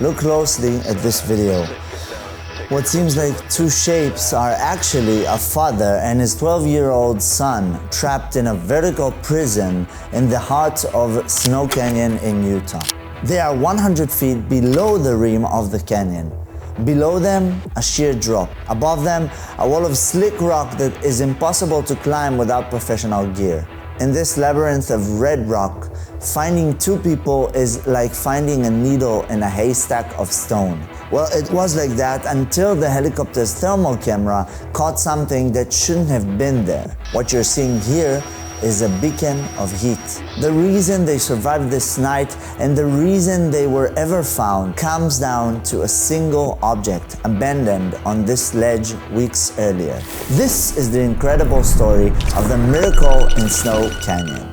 Look closely at this video. What seems like two shapes are actually a father and his 12-year-old son trapped in a vertical prison in the heart of Snow Canyon in Utah. They are 100 feet below the rim of the canyon. Below them, a sheer drop. Above them, a wall of slick rock that is impossible to climb without professional gear. In this labyrinth of red rock, finding two people is like finding a needle in a haystack of stone. Well, it was like that until the helicopter's thermal camera caught something that shouldn't have been there. What you're seeing here is a beacon of heat. The reason they survived this night and the reason they were ever found comes down to a single object abandoned on this ledge weeks earlier. This is the incredible story of the miracle in Snow Canyon.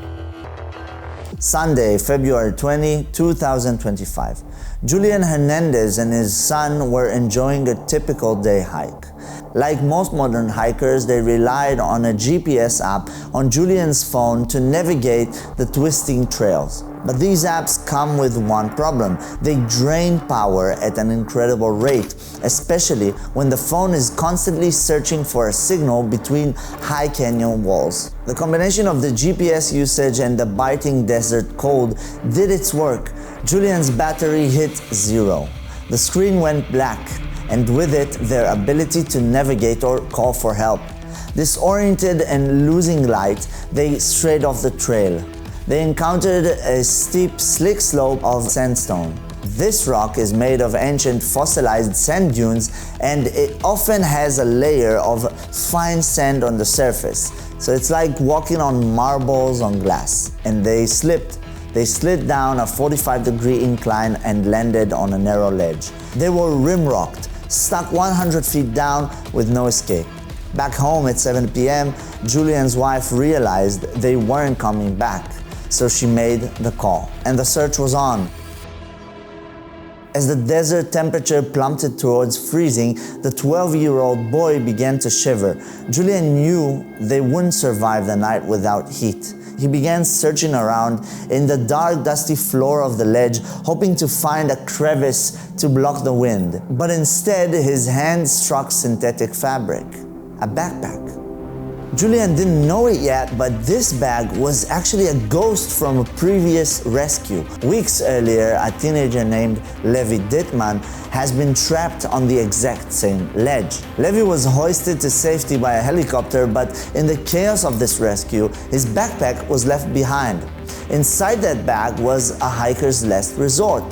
Sunday, February 20, 2025. Julian Hernandez and his son were enjoying a typical day hike. Like most modern hikers, they relied on a GPS app on Julian's phone to navigate the twisting trails. But these apps come with one problem. They drain power at an incredible rate, especially when the phone is constantly searching for a signal between high canyon walls. The combination of the GPS usage and the biting desert cold did its work. Julian's battery hit 0. The screen went black, and with it, their ability to navigate or call for help. Disoriented and losing light, they strayed off the trail. They encountered a steep, slick slope of sandstone. This rock is made of ancient fossilized sand dunes, and it often has a layer of fine sand on the surface. So it's like walking on marbles on glass. And they slipped. They slid down a 45-degree incline and landed on a narrow ledge. They were rim-rocked, stuck 100 feet down with no escape. Back home at 7 p.m., Julian's wife realized they weren't coming back, so she made the call, and the search was on. As the desert temperature plummeted towards freezing, the 12-year-old boy began to shiver. Julian knew they wouldn't survive the night without heat. He began searching around in the dark, dusty floor of the ledge, hoping to find a crevice to block the wind. But instead, his hand struck synthetic fabric, a backpack. Julian didn't know it yet, but this bag was actually a ghost from a previous rescue. Weeks earlier, a teenager named Levi Dittman has been trapped on the exact same ledge. Levi was hoisted to safety by a helicopter, but in the chaos of this rescue, his backpack was left behind. Inside that bag was a hiker's last resort,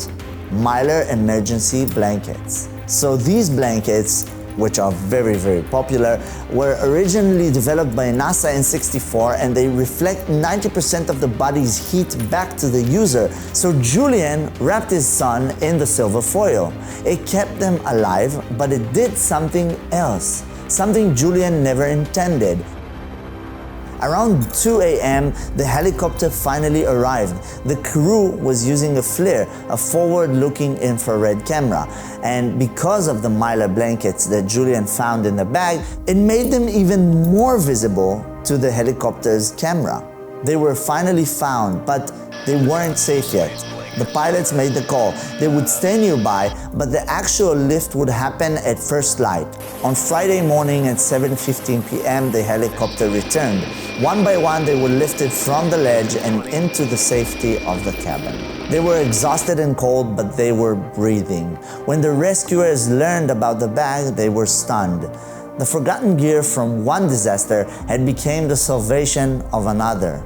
Mylar emergency blankets. So these blankets, which are very, very popular, were originally developed by NASA in '64, and they reflect 90% of the body's heat back to the user. So Julian wrapped his son in the silver foil. It kept them alive, but it did something else, something Julian never intended. Around 2 a.m., the helicopter finally arrived. The crew was using a FLIR, a forward-looking infrared camera, and because of the Mylar blankets that Julian found in the bag, it made them even more visible to the helicopter's camera. They were finally found, but they weren't safe yet. The pilots made the call. They would stay nearby, but the actual lift would happen at first light. On Friday morning at 7:15 p.m., the helicopter returned. One by one, they were lifted from the ledge and into the safety of the cabin. They were exhausted and cold, but they were breathing. When the rescuers learned about the bag, they were stunned. The forgotten gear from one disaster had become the salvation of another.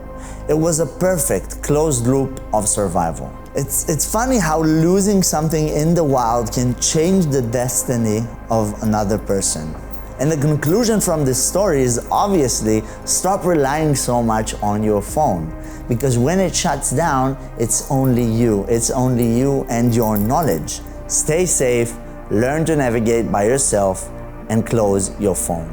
It was a perfect closed loop of survival. It's funny how losing something in the wild can change the destiny of another person. And the conclusion from this story is obviously stop relying so much on your phone, because when it shuts down, it's only you. It's only you and your knowledge. Stay safe, learn to navigate by yourself, and close your phone.